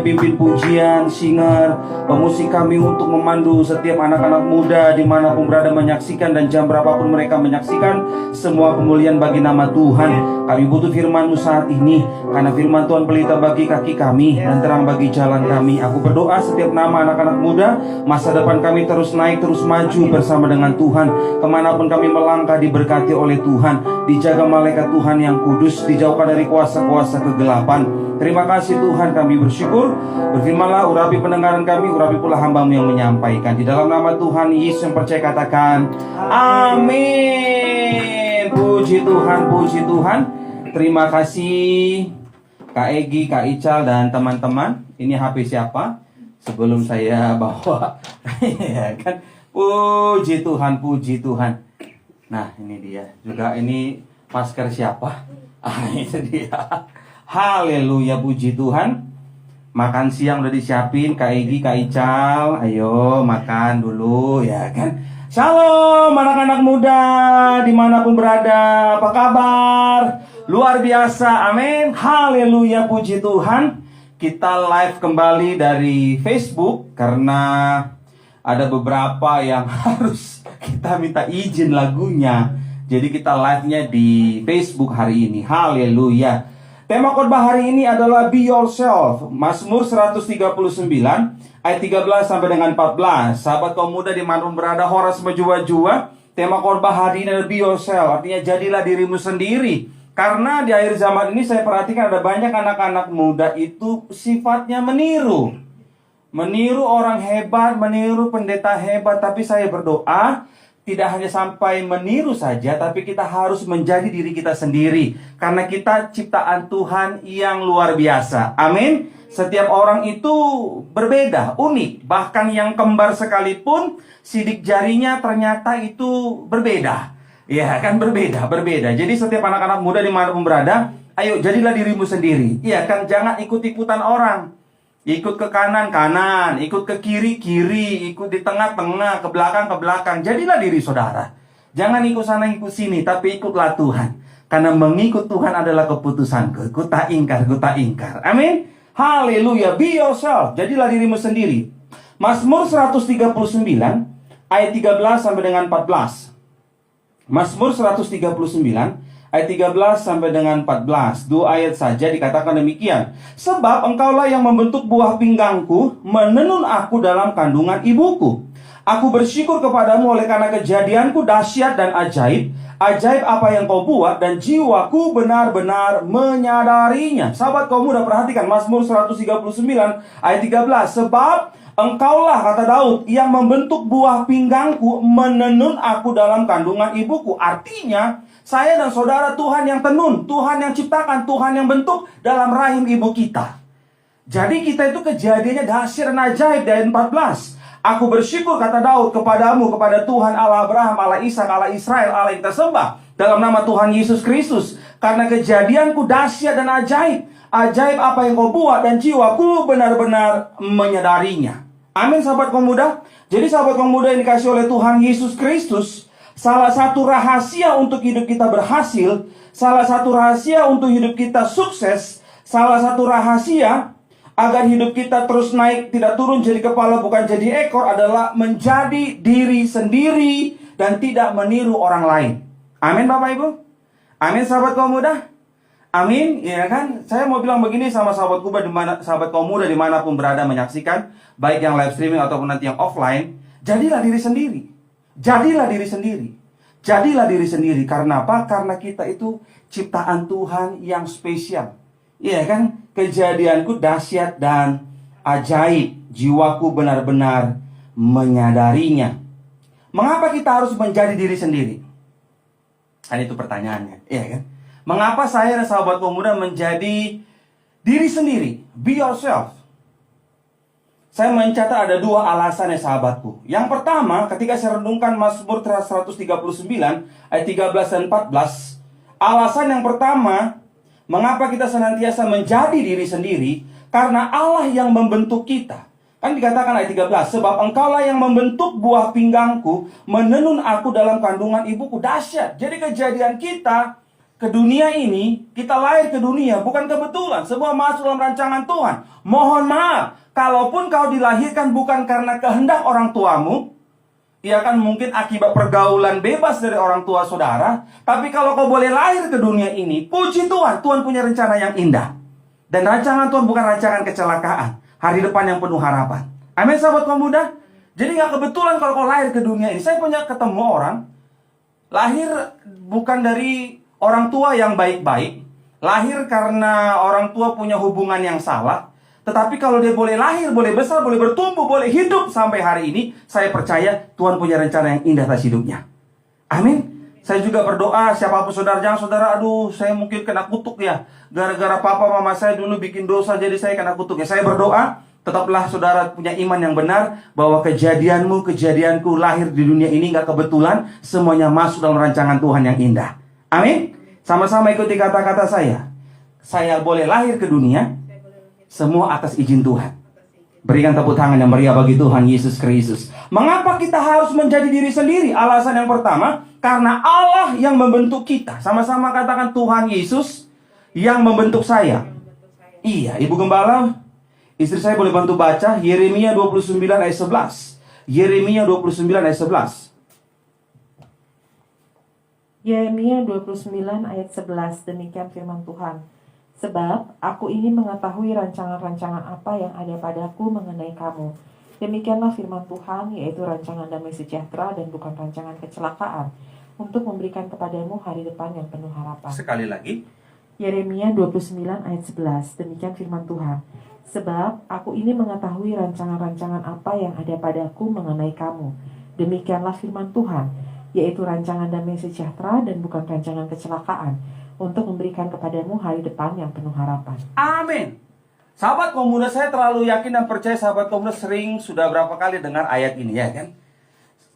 Pimpin pujian, singer, pemusik kami untuk memandu setiap anak-anak muda dimanapun berada menyaksikan dan jam berapapun mereka menyaksikan. Semua kemuliaan bagi nama Tuhan. Kami butuh firman-Mu saat ini, karena firman Tuhan pelita bagi kaki kami dan terang bagi jalan kami. Aku berdoa setiap nama anak-anak muda, masa depan kami terus naik, terus maju bersama dengan Tuhan. Kemanapun kami melangkah diberkati oleh Tuhan, dijaga malaikat Tuhan yang kudus, dijauhkan dari kuasa-kuasa kegelapan. Terima kasih Tuhan, kami bersyukur. Berfirmanlah, urapi pendengaran kami, urapi pula hamba-Mu yang menyampaikan. Di dalam nama Tuhan Yesus yang percaya katakan amin. Puji Tuhan, puji Tuhan. Terima kasih Kak Egi, Kak Ical dan teman-teman. Ini HP siapa? Sebelum saya bawa ya kan. Puji Tuhan, puji Tuhan. Nah ini dia. Juga ini masker siapa? Itu dia. Haleluya, puji Tuhan. Makan siang udah disiapin Kak Egi, Kak Ical. Ayo makan dulu ya kan. Shalom anak-anak muda dimanapun berada. Apa kabar? Luar biasa, amin. Haleluya, puji Tuhan. Kita live kembali dari Facebook karena ada beberapa yang harus kita minta izin lagunya. Jadi kita live-nya di Facebook hari ini. Haleluya. Tema khotbah hari ini adalah Be Yourself. Mazmur 139 ayat 13 sampai dengan 14. Sahabat kaum muda dimanapun berada, Horas Mejua-Jua. Tema khotbah hari ini adalah Be Yourself. Artinya jadilah dirimu sendiri. Karena di akhir zaman ini saya perhatikan ada banyak anak-anak muda itu sifatnya meniru. Meniru orang hebat, meniru pendeta hebat. Tapi saya berdoa, tidak hanya sampai meniru saja, tapi kita harus menjadi diri kita sendiri. Karena kita ciptaan Tuhan yang luar biasa. Amin. Setiap orang itu berbeda, unik. Bahkan yang kembar sekalipun, sidik jarinya ternyata itu berbeda. Ya kan, berbeda. Jadi setiap anak-anak muda dimanapun berada, ayo jadilah dirimu sendiri. Iya kan, jangan ikut-ikutan orang. Ikut ke kanan, ikut ke kiri, ikut di tengah, ke belakang. Jadilah diri saudara. Jangan ikut sana, ikut sini, tapi ikutlah Tuhan. Karena mengikut Tuhan adalah keputusanku. Ku tak ingkar. Amin. Haleluya. Be yourself. Jadilah dirimu sendiri. Mazmur 139 ayat 13 sampai dengan 14. Mazmur 139 ayat 13 sampai dengan 14. 2 ayat saja dikatakan demikian. Sebab engkaulah yang membentuk buah pinggangku, menenun aku dalam kandungan ibuku. Aku bersyukur kepadamu oleh karena kejadianku dahsyat dan ajaib. Ajaib apa yang kau buat dan jiwaku benar-benar menyadarinya. Sahabat kaum muda, perhatikan Mazmur 139 ayat 13. Sebab engkaulah, kata Daud, yang membentuk buah pinggangku, menenun aku dalam kandungan ibuku. Artinya, saya dan saudara Tuhan yang tenun, Tuhan yang ciptakan, Tuhan yang bentuk dalam rahim ibu kita. Jadi kita itu kejadiannya dahsyat dan ajaib. Ayat 14. Aku bersyukur, kata Daud, kepadamu, kepada Tuhan Allah Abraham, Allah Ishak, Allah Israel, Allah yang kita sembah, dalam nama Tuhan Yesus Kristus. Karena kejadianku dahsyat dan ajaib. Ajaib apa yang kau buat dan jiwaku benar-benar menyadarinya. Amin, sahabat kaum muda. Jadi sahabat kaum muda yang dikasih oleh Tuhan Yesus Kristus, salah satu rahasia untuk hidup kita berhasil, salah satu rahasia untuk hidup kita sukses, salah satu rahasia agar hidup kita terus naik, tidak turun jadi kepala bukan jadi ekor, adalah menjadi diri sendiri dan tidak meniru orang lain. Amin Bapak Ibu. Amin sahabat kaum muda. Amin, ya kan? Saya mau bilang begini sama sahabat kaum muda dimanapun berada menyaksikan, baik yang live streaming ataupun nanti yang offline. Jadilah diri sendiri. Jadilah diri sendiri. Jadilah diri sendiri. Karena apa? Karena kita itu ciptaan Tuhan yang spesial. Iya kan? Kejadianku dahsyat dan ajaib. Jiwaku benar-benar menyadarinya. Mengapa kita harus menjadi diri sendiri? Kan itu pertanyaannya. Iya kan? Mengapa saya dan sahabat kaum muda menjadi diri sendiri? Be yourself. Saya mencatat ada 2 alasan ya sahabatku. Yang pertama, ketika saya renungkan Mazmur 139 ayat 13 dan 14, alasan yang pertama, mengapa kita senantiasa menjadi diri sendiri? Karena Allah yang membentuk kita. Kan dikatakan ayat 13, sebab engkaulah yang membentuk buah pinggangku, menenun aku dalam kandungan ibuku. Dahsyat. Jadi kejadian kita, ke dunia ini, kita lahir ke dunia bukan kebetulan, semua masuk dalam rancangan Tuhan. Mohon maaf, kalaupun kau dilahirkan bukan karena kehendak orang tuamu, ya kan, mungkin akibat pergaulan bebas dari orang tua saudara, tapi kalau kau boleh lahir ke dunia ini, puji Tuhan, Tuhan punya rencana yang indah. Dan rancangan Tuhan bukan rancangan kecelakaan, hari depan yang penuh harapan. Amin, sahabat kaum muda. Jadi gak kebetulan kalau kau lahir ke dunia ini. Saya punya ketemu orang lahir bukan dari orang tua yang baik-baik, lahir karena orang tua punya hubungan yang salah. Tetapi kalau dia boleh lahir, boleh besar, boleh bertumbuh, boleh hidup sampai hari ini, saya percaya Tuhan punya rencana yang indah atas hidupnya. Amin. Saya juga berdoa, siapapun saudara, jangan saudara, aduh saya mungkin kena kutuk ya, gara-gara papa mama saya dulu bikin dosa jadi saya kena kutuk ya. Saya berdoa, tetaplah saudara punya iman yang benar, bahwa kejadianmu, kejadianku lahir di dunia ini gak kebetulan, semuanya masuk dalam rancangan Tuhan yang indah. Amin. Sama-sama ikuti kata-kata saya. Saya boleh lahir ke dunia, semua atas izin Tuhan. Berikan tepuk tangan yang meriah bagi Tuhan Yesus Kristus. Mengapa kita harus menjadi diri sendiri? Alasan yang pertama, karena Allah yang membentuk kita. Sama-sama katakan, Tuhan Yesus yang membentuk saya. Iya, Ibu Gembala, istri saya boleh bantu baca Yeremia 29 ayat 11. Yeremia 29 ayat 11. Yeremia 29 ayat 11, demikian firman Tuhan. Sebab aku ini mengetahui rancangan-rancangan apa yang ada padaku mengenai kamu. Demikianlah firman Tuhan, yaitu rancangan damai sejahtera dan bukan rancangan kecelakaan, untuk memberikan kepadamu hari depan yang penuh harapan. Sekali lagi. Yeremia 29 ayat 11, demikian firman Tuhan. Sebab aku ini mengetahui rancangan-rancangan apa yang ada padaku mengenai kamu. Demikianlah firman Tuhan, yaitu rancangan damai sejahtera dan bukan rancangan kecelakaan, untuk memberikan kepadamu hari depan yang penuh harapan. Amin. Sahabat kaum muda, saya terlalu yakin dan percaya sahabat kaum muda sering sudah berapa kali dengar ayat ini, ya kan?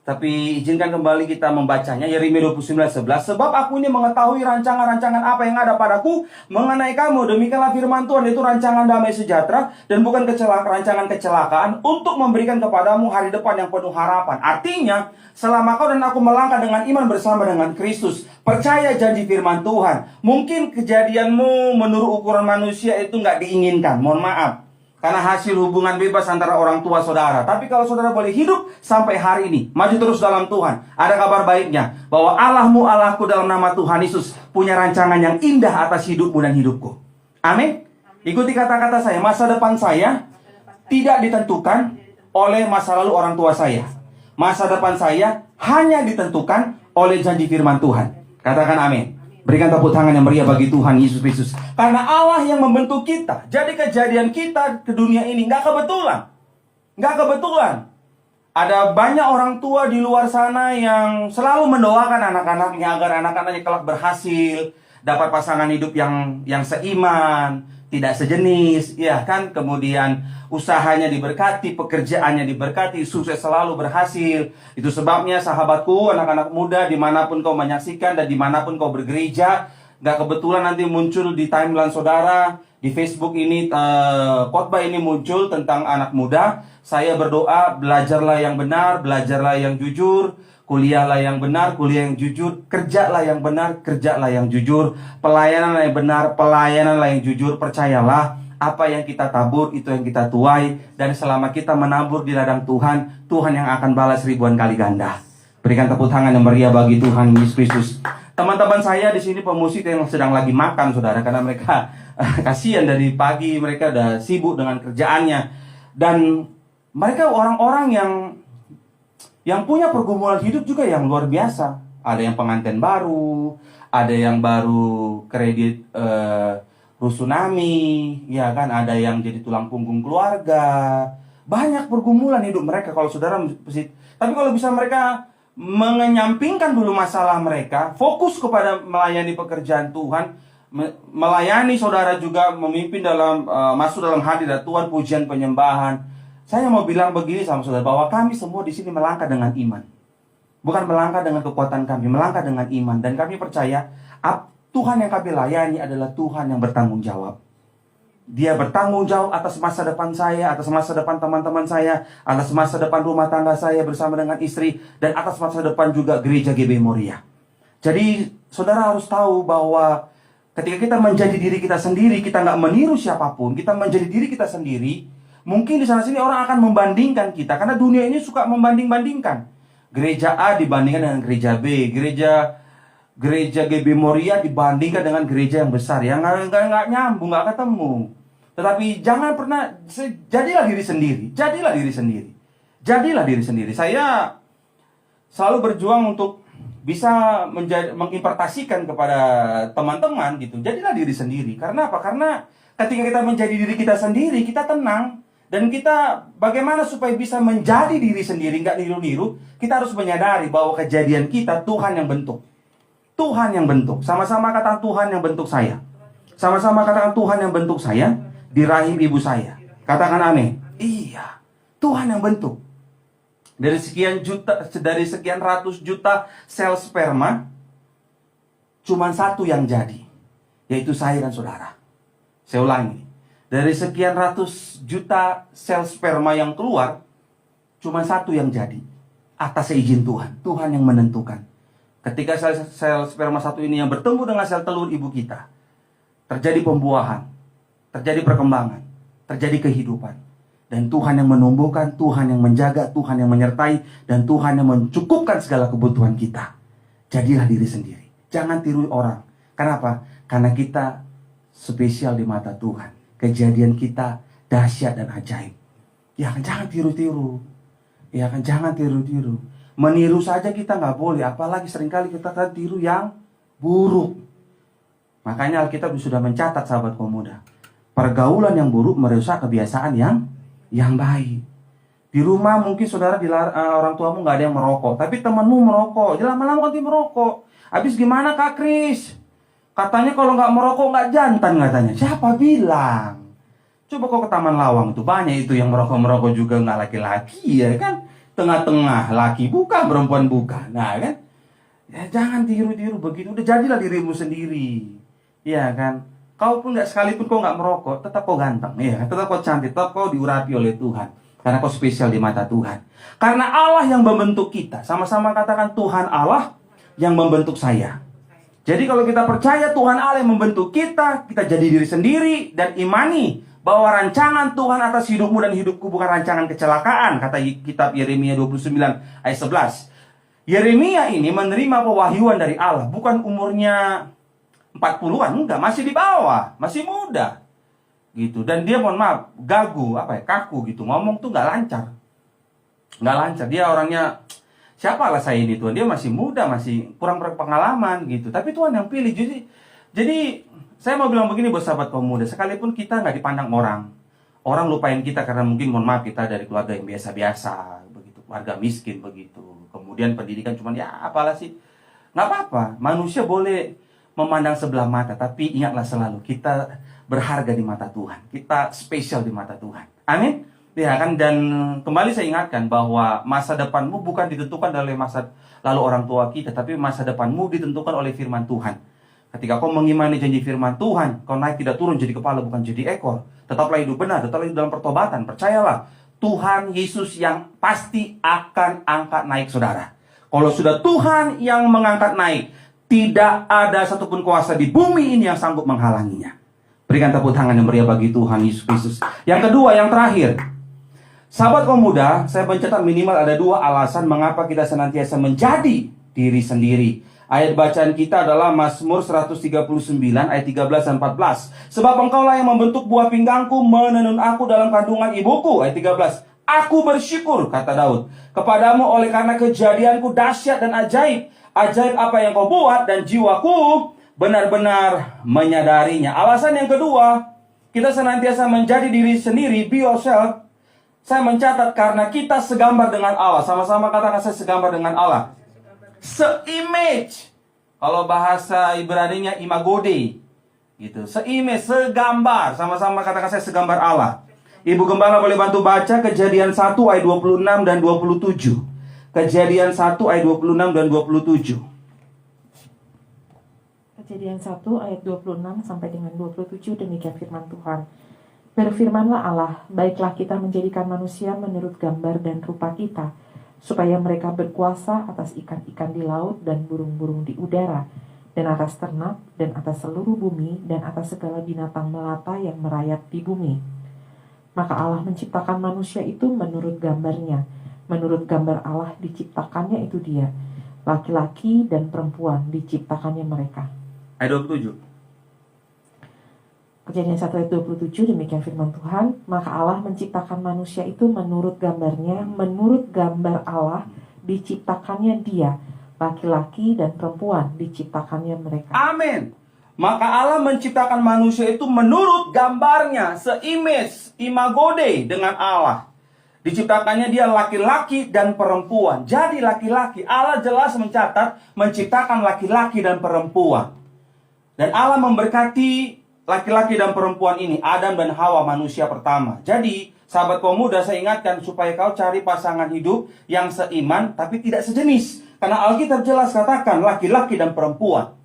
Tapi izinkan kembali kita membacanya. Yeremia 29:11. Sebab aku ini mengetahui rancangan-rancangan apa yang ada padaku mengenai kamu. Demikianlah firman Tuhan, itu rancangan damai sejahtera dan bukan rancangan kecelakaan, untuk memberikan kepadamu hari depan yang penuh harapan. Artinya, selama kau dan aku melangkah dengan iman bersama dengan Kristus, percaya janji firman Tuhan, mungkin kejadianmu menurut ukuran manusia itu nggak diinginkan, mohon maaf, karena hasil hubungan bebas antara orang tua saudara. Tapi kalau saudara boleh hidup sampai hari ini, maju terus dalam Tuhan, ada kabar baiknya, bahwa Allahmu, Allahku, dalam nama Tuhan Yesus punya rancangan yang indah atas hidupmu dan hidupku. Amin. Ikuti kata-kata saya, masa depan saya tidak ditentukan oleh masa lalu orang tua saya. Masa depan saya hanya ditentukan oleh janji firman Tuhan. Katakan amin. Berikan tepuk tangan yang meriah bagi Tuhan Yesus Kristus. Karena Allah yang membentuk kita. Jadi kejadian kita ke dunia ini nggak kebetulan. Nggak kebetulan. Ada banyak orang tua di luar sana yang selalu mendoakan anak-anaknya agar anak-anaknya kelak berhasil, dapat pasangan hidup yang seiman, tidak sejenis, ya kan? Kemudian usahanya diberkati, pekerjaannya diberkati, sukses selalu berhasil. Itu sebabnya sahabatku, anak-anak muda, dimanapun kau menyaksikan dan dimanapun kau bergereja, gak kebetulan nanti muncul di timeline saudara, di Facebook ini, khotbah ini muncul tentang anak muda. Saya berdoa, belajarlah yang benar, belajarlah yang jujur, kuliahlah yang benar, kuliah yang jujur, kerjalah yang benar, kerjalah yang jujur, pelayananlah yang benar, pelayananlah yang jujur. Percayalah, apa yang kita tabur itu yang kita tuai, dan selama kita menabur di ladang Tuhan, Tuhan yang akan balas ribuan kali ganda. Berikan tepuk tangan yang meriah bagi Tuhan Yesus Kristus. Teman-teman saya di sini pemusik yang sedang lagi makan, saudara, karena mereka kasihan dari pagi, mereka udah sibuk dengan kerjaannya, dan mereka orang-orang yang punya pergumulan hidup juga yang luar biasa. Ada yang pengantin baru, ada yang baru kredit rusunami, ya kan, ada yang jadi tulang punggung keluarga. Banyak pergumulan hidup mereka kalau saudara. Tapi kalau bisa mereka menyampingkan dulu masalah mereka, fokus kepada melayani pekerjaan Tuhan, melayani saudara juga, memimpin dalam masuk dalam hadirat Tuhan, pujian penyembahan. Saya mau bilang begini sama saudara, bahwa kami semua di sini melangkah dengan iman. Bukan melangkah dengan kekuatan kami, melangkah dengan iman. Dan kami percaya Tuhan yang kami layani adalah Tuhan yang bertanggung jawab. Dia bertanggung jawab atas masa depan saya, atas masa depan teman-teman saya, atas masa depan rumah tangga saya bersama dengan istri, dan atas masa depan juga gereja GB Moria. Jadi saudara harus tahu bahwa ketika kita menjadi diri kita sendiri, kita nggak meniru siapapun, kita menjadi diri kita sendiri. Mungkin di sana sini orang akan membandingkan kita, karena dunia ini suka membanding-bandingkan. Gereja A dibandingkan dengan gereja B, gereja GB Moria dibandingkan dengan gereja yang besar, yang nggak nyambung, nggak ketemu. Tetapi jangan pernah, jadilah diri sendiri, jadilah diri sendiri, jadilah diri sendiri. Saya selalu berjuang untuk bisa mengimpartasikan kepada teman-teman gitu. Jadilah diri sendiri. Karena apa? Karena ketika kita menjadi diri kita sendiri, kita tenang. Dan kita bagaimana supaya bisa menjadi diri sendiri, nggak niru-niru, kita harus menyadari bahwa kejadian kita Tuhan yang bentuk. Tuhan yang bentuk. Sama-sama katakan Tuhan yang bentuk saya. Sama-sama katakan Tuhan yang bentuk saya di rahim ibu saya. Katakan amin. Iya, Tuhan yang bentuk. Dari sekian ratus juta sel sperma, cuma satu yang jadi, yaitu saya dan saudara. Saya ulangi, dari sekian ratus juta sel sperma yang keluar, cuma satu yang jadi, atas izin Tuhan. Tuhan yang menentukan. Ketika sel sperma satu ini yang bertemu dengan sel telur ibu kita, terjadi pembuahan, terjadi perkembangan, terjadi kehidupan. Dan Tuhan yang menumbuhkan, Tuhan yang menjaga, Tuhan yang menyertai, dan Tuhan yang mencukupkan segala kebutuhan kita. Jadilah diri sendiri. Jangan tiru orang. Kenapa? Karena kita spesial di mata Tuhan. Kejadian kita dahsyat dan ajaib. Ya kan, jangan tiru-tiru. Ya kan, jangan tiru-tiru. Meniru saja kita nggak boleh. Apalagi seringkali kita kan tiru yang buruk. Makanya Alkitab sudah mencatat, sahabat pemuda, pergaulan yang buruk merusak kebiasaan yang baik. Di rumah mungkin saudara orang tuamu nggak ada yang merokok, tapi temanmu merokok. Jadi lama-lama kan merokok. Habis gimana Kak Kris? Katanya kalau nggak merokok nggak jantan katanya. Siapa bilang? Coba kau ke Taman Lawang tuh, banyak itu yang merokok juga nggak laki-laki ya kan? Tengah-tengah laki buka, perempuan buka. Nah kan? Ya jangan tiru-tiru begitu. Udah jadilah dirimu sendiri. Ya kan? Kau pun sekalipun kau nggak merokok, tetap kau ganteng, ya, tetap kau cantik, tetap kau diurapi oleh Tuhan, karena kau spesial di mata Tuhan. Karena Allah yang membentuk kita, sama-sama katakan Tuhan Allah yang membentuk saya. Jadi kalau kita percaya Tuhan Allah yang membentuk kita jadi diri sendiri dan imani bahwa rancangan Tuhan atas hidupmu dan hidupku bukan rancangan kecelakaan, kata kitab Yeremia 29 ayat 11. Yeremia ini menerima pewahyuan dari Allah, bukan umurnya 40-an, enggak, masih di bawah, masih muda gitu. Dan dia mohon maaf, kaku gitu, ngomong tuh nggak lancar. Dia orangnya, siapalah saya ini Tuhan, dia masih muda, masih kurang berpengalaman gitu. Tapi Tuhan yang pilih. Jadi saya mau bilang begini buat sahabat pemuda, sekalipun kita nggak dipandang orang lupain kita karena mungkin mohon maaf kita dari keluarga yang biasa-biasa begitu, keluarga miskin begitu. Kemudian pendidikan cuman ya apalah sih, nggak apa-apa. Manusia boleh memandang sebelah mata, tapi ingatlah selalu kita berharga di mata Tuhan, kita spesial di mata Tuhan. Amin. Ya kan, dan kembali saya ingatkan bahwa masa depanmu bukan ditentukan oleh masa lalu orang tua kita, tapi masa depanmu ditentukan oleh firman Tuhan. Ketika kau mengimani janji firman Tuhan, kau naik tidak turun jadi kepala bukan jadi ekor. Tetaplah hidup benar, tetaplah hidup dalam pertobatan. Percayalah, Tuhan Yesus yang pasti akan angkat naik saudara. Kalau sudah Tuhan yang mengangkat naik, tidak ada satupun kuasa di bumi ini yang sanggup menghalanginya. Berikan tepuk tangan yang meriah bagi Tuhan Yesus Kristus. Yang kedua, yang terakhir, sahabat pemuda, saya mencatat minimal ada 2 alasan mengapa kita senantiasa menjadi diri sendiri. Ayat bacaan kita adalah Mazmur 139 ayat 13 dan 14. Sebab engkaulah yang membentuk buah pinggangku, menenun aku dalam kandungan ibuku. Ayat 13. Aku bersyukur, kata Daud, kepadamu oleh karena kejadianku dahsyat dan ajaib. Ajaib apa yang kau buat dan jiwaku benar-benar menyadarinya. Alasan yang kedua, kita senantiasa menjadi diri sendiri, be yourself. Saya mencatat karena kita segambar dengan Allah. Sama-sama katakan saya segambar dengan Allah. Se-image. Kalau bahasa Ibraninya imagode. Gitu. Se-image, segambar. Sama-sama katakan saya segambar Allah. Ibu Gembala boleh bantu baca Kejadian 1 ayat 26 dan 27. Kejadian 1 ayat 26 dan 27. Kejadian 1 ayat 26 sampai dengan 27, demikian firman Tuhan. Berfirmanlah Allah, baiklah kita menjadikan manusia menurut gambar dan rupa kita, supaya mereka berkuasa atas ikan-ikan di laut dan burung-burung di udara, dan atas ternak, dan atas seluruh bumi, dan atas segala binatang melata yang merayap di bumi. Maka Allah menciptakan manusia itu menurut gambarnya. Menurut gambar Allah diciptakannya itu dia. Laki-laki dan perempuan diciptakannya mereka. Ayat 27. Kejadian 1 ayat 27, demikian firman Tuhan. Maka Allah menciptakan manusia itu menurut gambarnya. Menurut gambar Allah diciptakannya dia. Laki-laki dan perempuan diciptakannya mereka. Amin. Maka Allah menciptakan manusia itu menurut gambarnya, se-image, imagode dengan Allah. Diciptakannya dia laki-laki dan perempuan. Jadi laki-laki, Allah jelas mencatat menciptakan laki-laki dan perempuan. Dan Allah memberkati laki-laki dan perempuan ini, Adam dan Hawa manusia pertama. Jadi, sahabat kaum muda, saya ingatkan supaya kau cari pasangan hidup yang seiman tapi tidak sejenis. Karena Alkitab jelas katakan laki-laki dan perempuan.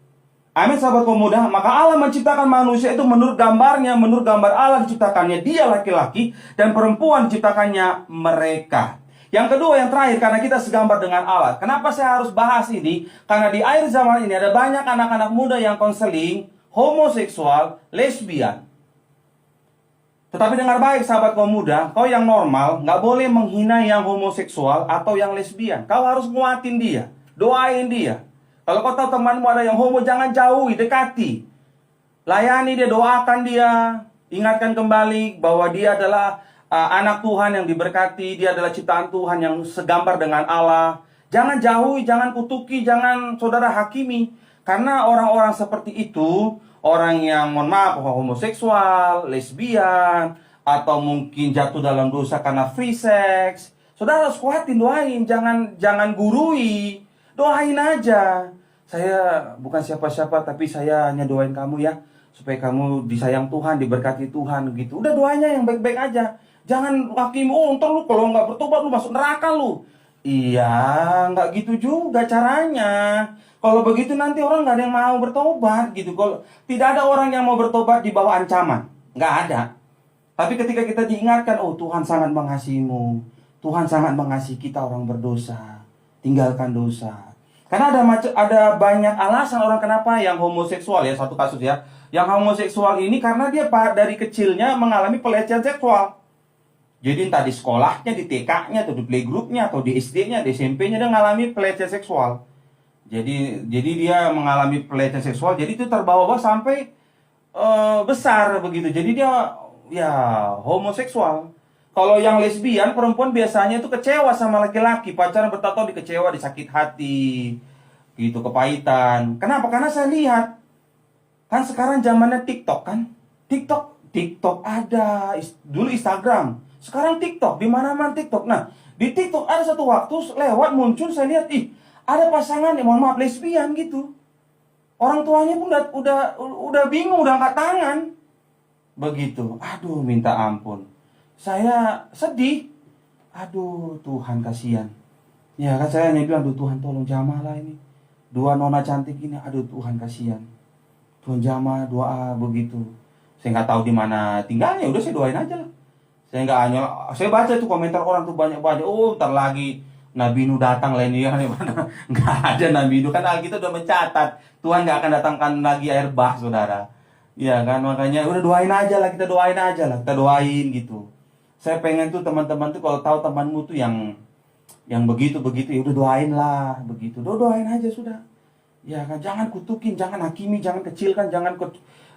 Amin, sahabat kaum muda. Maka Allah menciptakan manusia itu menurut gambarnya, menurut gambar Allah diciptakannya dia laki-laki, dan perempuan diciptakannya mereka. Yang kedua, yang terakhir, karena kita segambar dengan Allah. Kenapa saya harus bahas ini? Karena di akhir zaman ini ada banyak anak-anak muda yang konseling homoseksual, lesbian. Tetapi dengar baik, sahabat kaum muda, kau yang normal nggak boleh menghina yang homoseksual atau yang lesbian. Kau harus nguatin dia, doain dia. Kalau kau tahu temanmu ada yang homo, jangan jauhi, dekati. Layani dia, doakan dia. Ingatkan kembali bahwa dia adalah anak Tuhan yang diberkati. Dia adalah ciptaan Tuhan yang segambar dengan Allah. Jangan jauhi, jangan kutuki, jangan saudara hakimi. Karena orang-orang seperti itu, orang yang mohon maaf, homoseksual, lesbian, atau mungkin jatuh dalam dosa karena free sex. Saudara harus kuatin, doain, jangan gurui. Doain aja. Saya bukan siapa-siapa, tapi saya hanya doain kamu ya, supaya kamu disayang Tuhan, diberkati Tuhan gitu. Udah, doanya yang baik-baik aja. Jangan hakim, ntar lu kalau nggak bertobat lu masuk neraka lu. Iya, nggak gitu juga caranya. Kalau begitu nanti orang nggak ada yang mau bertobat gitu. Kalau tidak ada orang yang mau bertobat di bawah ancaman, nggak ada. Tapi ketika kita diingatkan, oh Tuhan sangat mengasihimu, Tuhan sangat mengasihi kita orang berdosa. Tinggalkan dosa. Karena ada banyak alasan orang kenapa yang homoseksual ya, satu kasus ya. Yang homoseksual ini karena dia dari kecilnya mengalami pelecehan seksual. Jadi entah di sekolahnya, di TK-nya, atau di playgroupnya, atau di SD-nya, di SMP-nya dia mengalami pelecehan seksual. Jadi dia mengalami pelecehan seksual, jadi itu terbawa-bawa sampai besar begitu. Jadi dia ya homoseksual. Kalau yang lesbian, perempuan biasanya itu kecewa sama laki-laki. Pacaran bertahun-tahun dikecewa, disakit hati. Gitu, kepahitan. Kenapa? Karena saya lihat. Kan sekarang zamannya TikTok kan. TikTok ada. Dulu Instagram. Sekarang TikTok. Di mana-mana TikTok. Nah, di TikTok ada satu waktu lewat muncul saya lihat. Ada pasangan yang mohon maaf lesbian gitu. Orang tuanya pun udah bingung, udah angkat tangan. Begitu. Aduh, minta ampun. Saya sedih. Aduh, Tuhan kasihan. Ya kan saya hanya bilang, aduh Tuhan tolong jamah lah ini. Dua nona cantik ini, aduh Tuhan kasihan. Tuhan jamah, doa begitu. Saya nggak tahu di mana tinggalnya, udah saya doain aja lah. Saya baca tuh komentar orang tuh banyak-banyak. Oh, ntar lagi Nabi Nuh datang lah ini ya. Nggak ada Nabi Nuh, kan Alkitab udah mencatat Tuhan nggak akan datangkan lagi air bah, saudara. Ya kan, makanya udah doain aja lah, kita doain gitu. Saya pengen tuh teman-teman tuh kalau tahu temanmu tuh yang begitu-begitu, ya udah doain lah begitu. Doain aja sudah. Ya kan, jangan kutukin, jangan hakimi, jangan kecilkan, jangan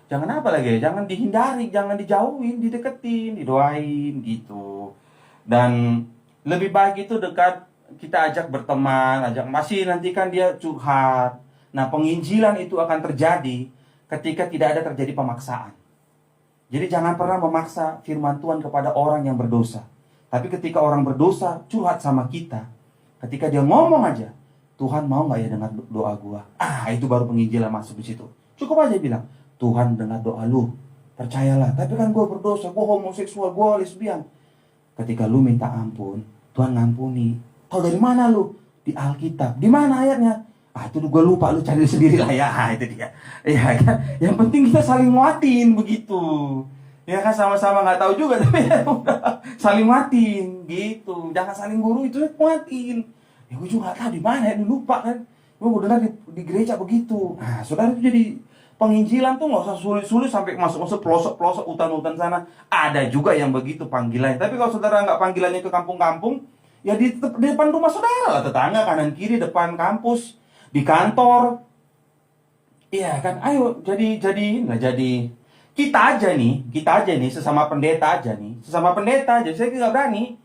apa lagi ya? Jangan dihindari, jangan dijauhin, dideketin, didoain gitu. Dan lebih baik itu dekat, kita ajak berteman, masih nanti kan dia curhat. Nah, penginjilan itu akan terjadi ketika tidak ada terjadi pemaksaan. Jadi jangan pernah memaksa firman Tuhan kepada orang yang berdosa. Tapi ketika orang berdosa curhat sama kita, ketika dia ngomong aja, Tuhan mau gak ya dengar doa gua? Itu baru penginjilan masuk di situ. Cukup aja bilang, Tuhan dengar doa lu, percayalah. Tapi kan gua berdosa, gua homoseksual, gua lesbian. Ketika lu minta ampun, Tuhan ngampuni. Tahu dari mana lu? Di Alkitab. Di mana ayatnya? Itu gue lupa, lu cari sendiri lah ya. Itu dia. Ya kan? Yang penting kita saling nguatin begitu. Ya kan sama-sama nggak tahu juga tapi ya udah saling matiin gitu. Jangan saling guru itu matiin. Ya gue juga nggak tahu di mana ya, lupa kan. Gue dengar di gereja begitu. Nah, saudara itu jadi penginjilan tuh nggak usah sulit-sulit sampai masuk-masuk pelosok-pelosok hutan-hutan sana. Ada juga yang begitu panggilannya. Tapi kalau saudara nggak panggilannya ke kampung-kampung, ya di depan rumah saudara lah, tetangga kanan kiri, depan kampus, di kantor. Iya kan, ayo jadi kita aja nih sesama pendeta aja saya nggak berani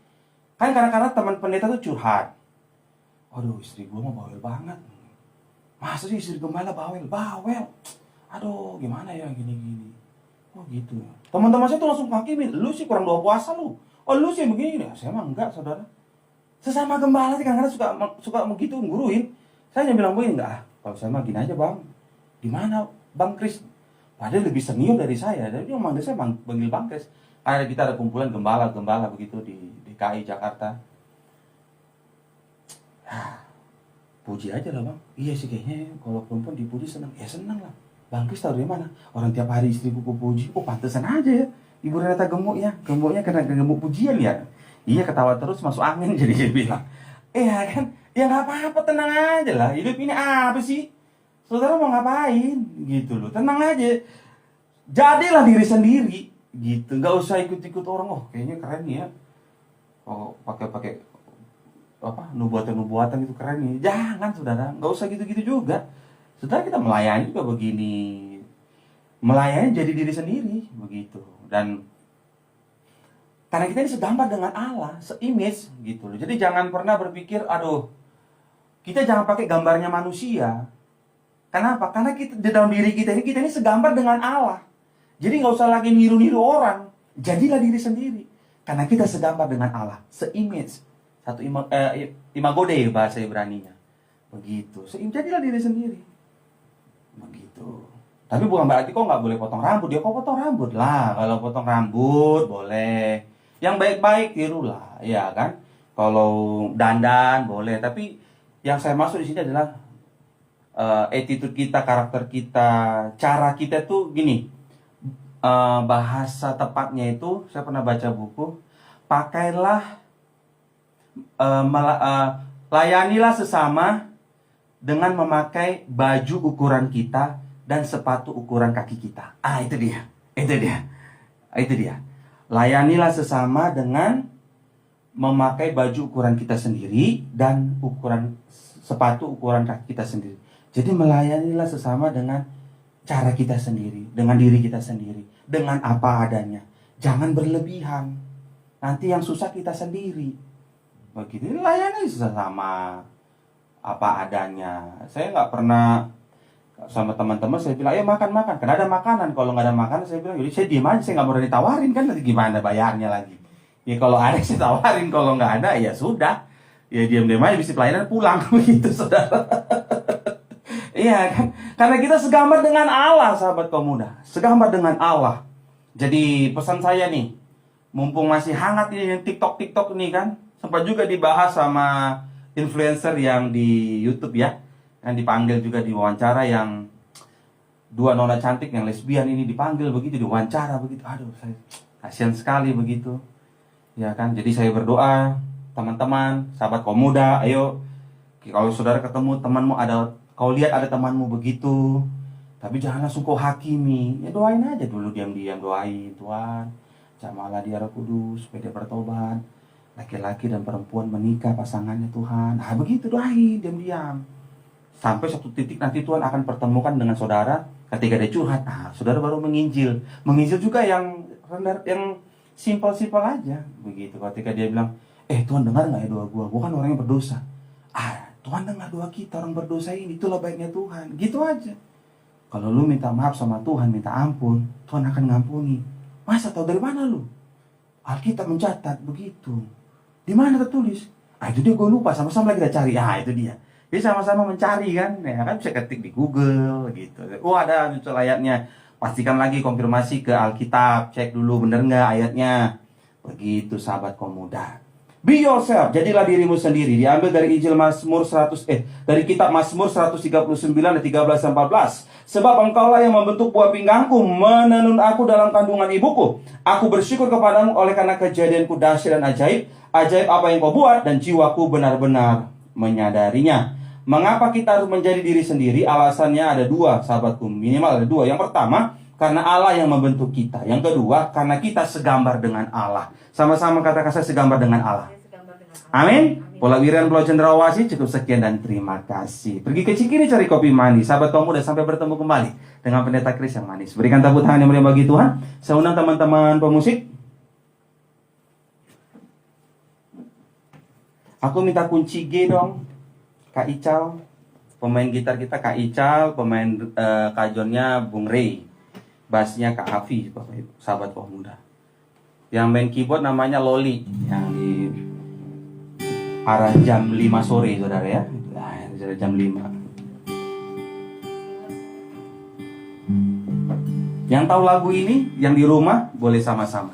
kan karena teman pendeta tuh curhat. Aduh, istri gue mah bawel banget. Masa sih istri gembala bawel? Aduh, gimana ya gini. Oh gitu. Teman-teman saya tuh langsung hakimin, lu sih kurang doa puasa lu. Oh lu sih begini. Saya mah enggak, saudara. Sesama gembala sih kadang-kadang suka begitu nguruin. Saya hanya bilang begini, enggak. Kalau saya mah gini aja, Bang. Di mana Bang Kris? Padahal lebih senior dari saya. Dan dia manggil saya panggil Bang Kris. Karena kita ada kumpulan gembala begitu di DKI Jakarta. Puji aja lah, Bang. Iya sih kayaknya kalau perempuan dipuji senang. Ya senang lah. Bang Kris tahu dari mana? Orang tiap hari istriku puji. Oh, pantesan aja ya. Ibu Renata gemuk ya. Gemuknya karena gemuk pujian ya. Iya, ketawa terus masuk angin jadi dia bilang. Ya kan? Ya nggak apa-apa, tenang aja lah. Hidup ini apa sih? Saudara mau ngapain? Gitu loh. Tenang aja. Jadilah diri sendiri. Gitu. Nggak usah ikut-ikut orang. Oh, kayaknya keren ya. Oh, pakai apa nubuatan itu keren nih. Jangan, saudara, nggak usah gitu-gitu juga. Saudara, kita melayani juga begini, melayani jadi diri sendiri begitu. Dan karena kita ini segambar dengan Allah, se-image gitu loh. Jadi jangan pernah berpikir, aduh, kita jangan pakai gambarnya manusia. Kenapa? Karena kita di dalam diri kita ini segambar dengan Allah. Jadi nggak usah lagi niru-niru orang. Jadilah diri sendiri. Karena kita segambar dengan Allah, se-image. Satu imago Dei bahasa Ibraninya. Begitu. Jadilah diri sendiri. Begitu. Tapi bukan berarti kok nggak boleh potong rambut. Dia kok potong rambut lah. Kalau potong rambut boleh. Yang baik-baik tirulah, ya kan? Kalau dandan boleh. Tapi yang saya maksud di sini adalah attitude kita, karakter kita, cara kita tuh gini. Bahasa tepatnya itu saya pernah baca buku. Pakailah layanilah sesama dengan memakai baju ukuran kita dan sepatu ukuran kaki kita. Itu dia. Layanilah sesama dengan memakai baju ukuran kita sendiri dan sepatu ukuran kaki kita sendiri. Jadi melayanilah sesama dengan cara kita sendiri, dengan diri kita sendiri, dengan apa adanya. Jangan berlebihan. Nanti yang susah kita sendiri. Begitu, layani sesama apa adanya. Saya nggak pernah sama teman-teman saya bilang, ayo makan. Karena ada makanan. Kalau nggak ada makanan, saya bilang, jadi saya diem aja. Saya nggak mau ditawarin kan. Nanti gimana bayarnya lagi? Ya kalau ada saya tawarin. Kalau nggak ada, ya sudah. Ya diam-diam aja. Bisa pelayanan pulang begitu, saudara. Iya kan? Karena kita segambar dengan Allah, sahabat kaum muda. Segambar dengan Allah. Jadi pesan saya nih, mumpung masih hangat ini TikTok ini kan. Sempat juga dibahas sama influencer yang di YouTube ya. Yang dipanggil juga diwawancara, yang dua nona cantik yang lesbian ini dipanggil begitu, diwawancara begitu. Aduh, saya kasihan sekali begitu. Ya kan? Jadi saya berdoa, teman-teman, sahabat kaum muda, ayo kalau saudara ketemu temanmu kau lihat ada temanmu begitu, tapi jangan langsung kau hakimi. Ya doain aja dulu, diam-diam doain, Tuhan, jamalah dia Roh Kudus supaya dia bertobat. Laki-laki dan perempuan menikah pasangannya, Tuhan. Begitu doain diam-diam. Sampai satu titik nanti Tuhan akan pertemukan dengan saudara ketika dia curhat. Saudara baru menginjil. Menginjil juga yang rendah, yang simpel-simpel aja. Begitu. Ketika dia bilang, Tuhan dengar gak ya doa gue? Gue kan orang yang berdosa. Tuhan dengar doa kita orang berdosa ini. Itulah baiknya Tuhan. Gitu aja. Kalau lu minta maaf sama Tuhan, minta ampun, Tuhan akan ngampuni. Masa tahu dari mana lu? Alkitab mencatat begitu. Di mana tertulis? Itu dia, gue lupa. Sama-sama lagi kita cari. Itu dia. Jadi sama-sama mencari kan. Ya kan bisa ketik di Google gitu. Ada muncul ayatnya. Pastikan lagi, konfirmasi ke Alkitab. Cek dulu bener nggak ayatnya. Begitu, sahabat kaum muda. Be yourself, jadilah dirimu sendiri. Diambil dari Injil Mazmur dari kitab Mazmur 139 dan 13 dan 14. Sebab engkaulah yang membentuk buah pinggangku, menenun aku dalam kandungan ibuku. Aku bersyukur kepadamu oleh karena kejadianku dahsyat dan ajaib. Ajaib apa yang kau buat, dan jiwaku benar-benar menyadarinya. Mengapa kita harus menjadi diri sendiri? Alasannya ada dua, sahabatku. Minimal ada dua. Yang pertama, karena Allah yang membentuk kita. Yang kedua, karena kita segambar dengan Allah. Sama-sama katakan, saya segambar dengan Allah. Amin. Pola Wirian Pulau Cendrawasih cukup sekian dan terima kasih. Pergi ke Cikini cari kopi manis. Sahabat pemuda, sampai bertemu kembali dengan pendeta Kris yang manis. Berikan tepuk tangan yang meriah bagi Tuhan. Saya undang teman-teman pemusik. Aku minta kunci G dong, Kak Ical. Pemain gitar kita Kak Ical, pemain kajonnya Bung Rey, bassnya Kak Hafi, Bapak Ibu, sahabat pemuda. Yang main keyboard namanya Loli, yang di arah jam 5 sore, saudara ya. Nah, jam 5. Yang tahu lagu ini, yang di rumah boleh sama-sama.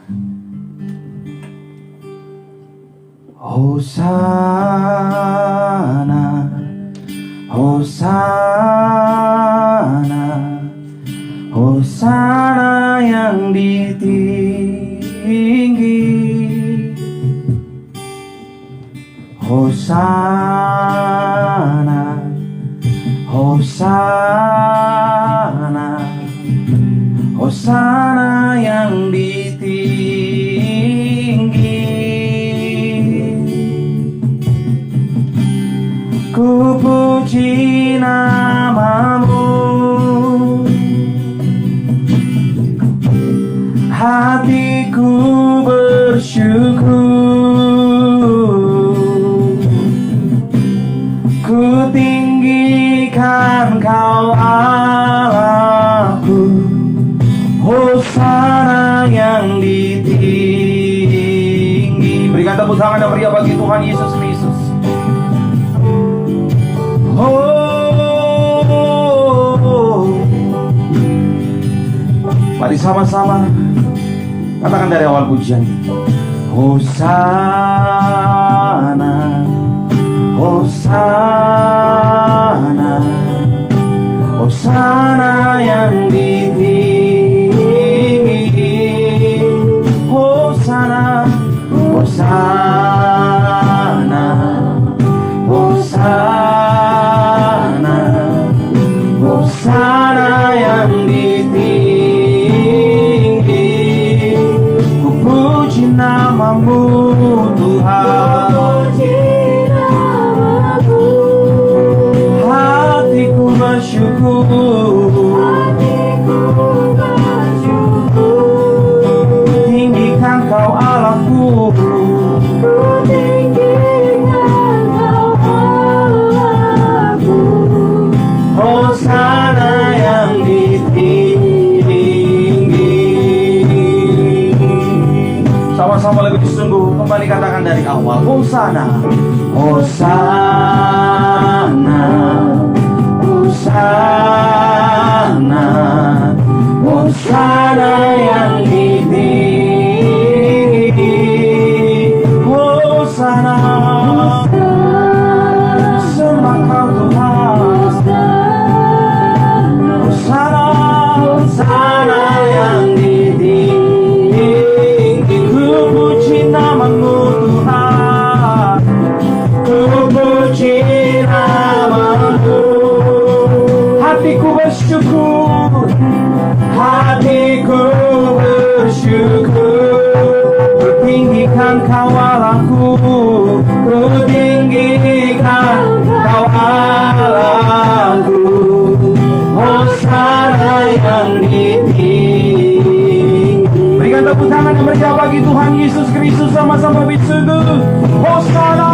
Hosana, Hosana, Hosana yang di tinggi. Hosana, Hosana, Hosana yang di tinggi. Ku puji namamu, hatiku bersyukur. Ku tinggikan Kau Allahku, Hosana yang di tinggi. Berikan tepuk tangan yang meriah bagi Tuhan Yesus Kristus. Mari sama-sama katakan dari awal pujian. Hosana, Hosana, Hosana yang di tinggi. Hosana, Hosana, Hosana, Hosana yang di tinggi. Ku puji namamu Tuhan, hatiku bersyukur. Tinggikan Kau Allahku, Hosana yang di tinggi. Sama-sama lebih sungguh, kembali katakan dari awal. Hosana, Hosana, Hosana, Hosana yang di tinggi. Hosana, sembah Kau Tuhan. Hosana, Hosana yang di tinggi. Ku puji namamu Tuhan, ku puji namamu. Hatiku bersyukur, hatiku bersyukur. Ku tinggikan Kau Allahku, ku tinggikan Kau Allahku. Hosana yang di tinggi. Berikan tepuk tangan yang meriah bagi Tuhan Yesus Kristus. Sama-sama bersyukur. Hosana,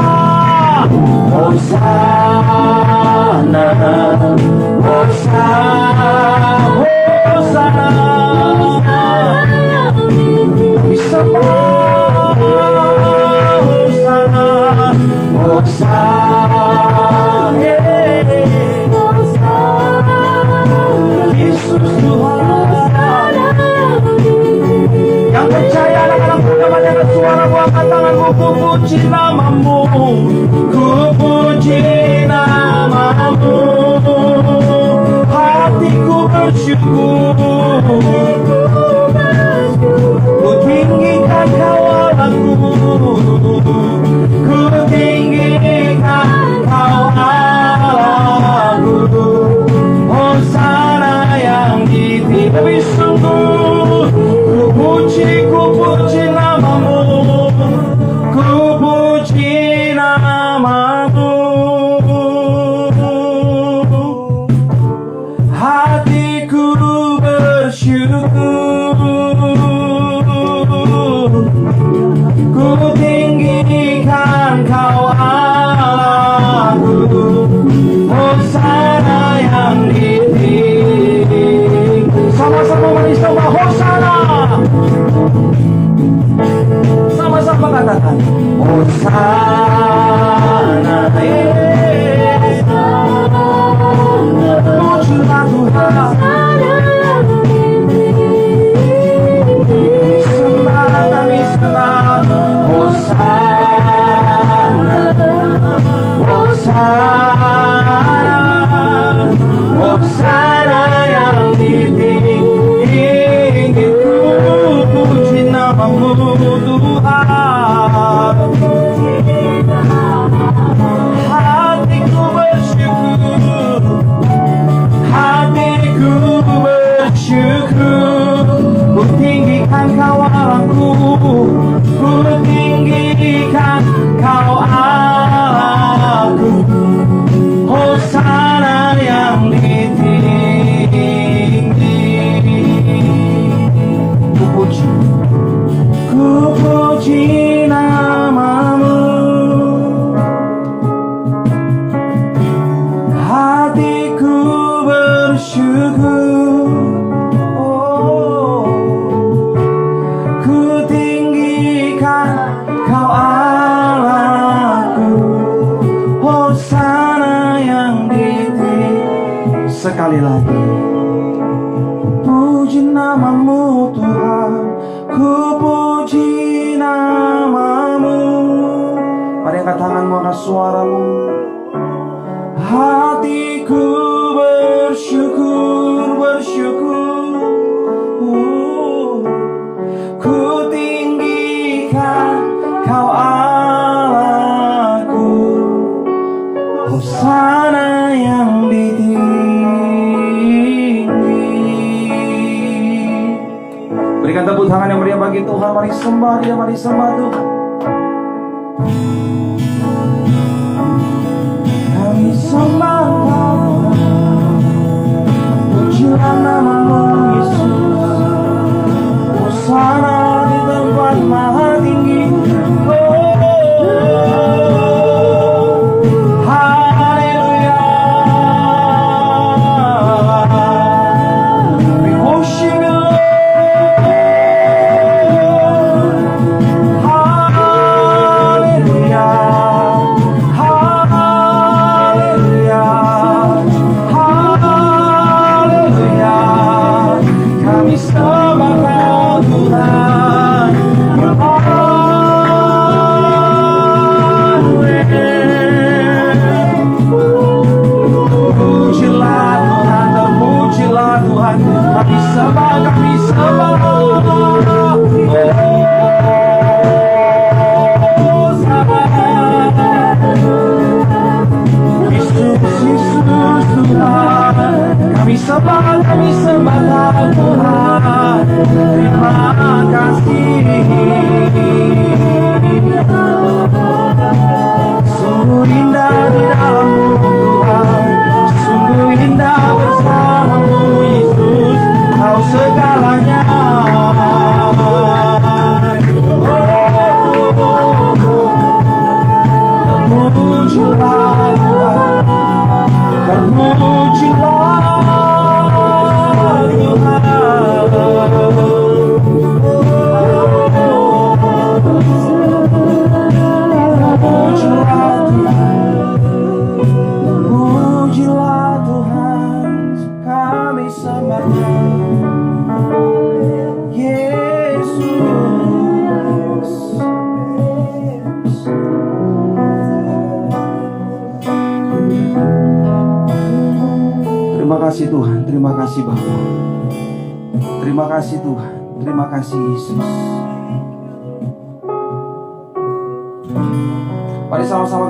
Hosana, Hosana, Hosana. Bisa Hosana, Hosana, Yesus Tuhan. Yang percaya anak-anak muda, banyak suara, buangkan tanganmu ku puji namamu, ku puji namamu. Hatiku bersyukur, ku tinggikan kau Allahku, ku tinggikan kau Allahku. Hosana yang ditinggi sungguh, ku puji namamu, ku puji namamu. Hatiku bersyukur, ku tinggikan kau Allahku. Hosana yang ditinggi. Sama-sama mari sembah Hosana. Sama-sama katakan Hosana. Pujilah Tuhan. Kami sembah Hosana, Hosana, Hosana yang ditinggi. Puji namamu Tuhan. Hatiku bersyukur, hatiku bersyukur. Ku tinggikan kau Allahku, ku tinggikan kau Allahku. Hosana yang ditinggi. Ku puji namamu. Hatiku bersyukur, ku tinggikan kau Allahku. Hosana yang ditinggi. Sekali lagi, puji namamu Tuhan, ku puji namamu. Mari angkat tanganmu, angkat suaramu. Hatiku bersyukur, bersyukur, ku tinggikan kau Allahku. Hosana yang ditinggi. Berikan tepuk tangan yang meriah bagi Tuhan. Mari sembah Dia, mari sembah Tuhan. Kami sembah Tuhan, pujilah namamu Yesus. Hosana di tempat maha tinggi. Haleluya. We worship you, Lord. Haleluya. Haleluya. Haleluya. Kami sembah Kau Tuhan. Pujilah Tuhan, terpujilah Tuhan. Kami sembah, kami sembah. Yesus, Yesus Tuhan. Kami sembah Tuhan. Terima kasih. Sungguh indah di dalam-Mu Tuhan, sungguh indah bersama-Mu Yesus, Kau segalanya. Terpujilah Tuhan, terpujilah pujilah Tuhan, kami sembah Yesus. Terima kasih Tuhan, terima kasih Bapa. Terima kasih Tuhan, terima kasih Yesus. Mari sama-sama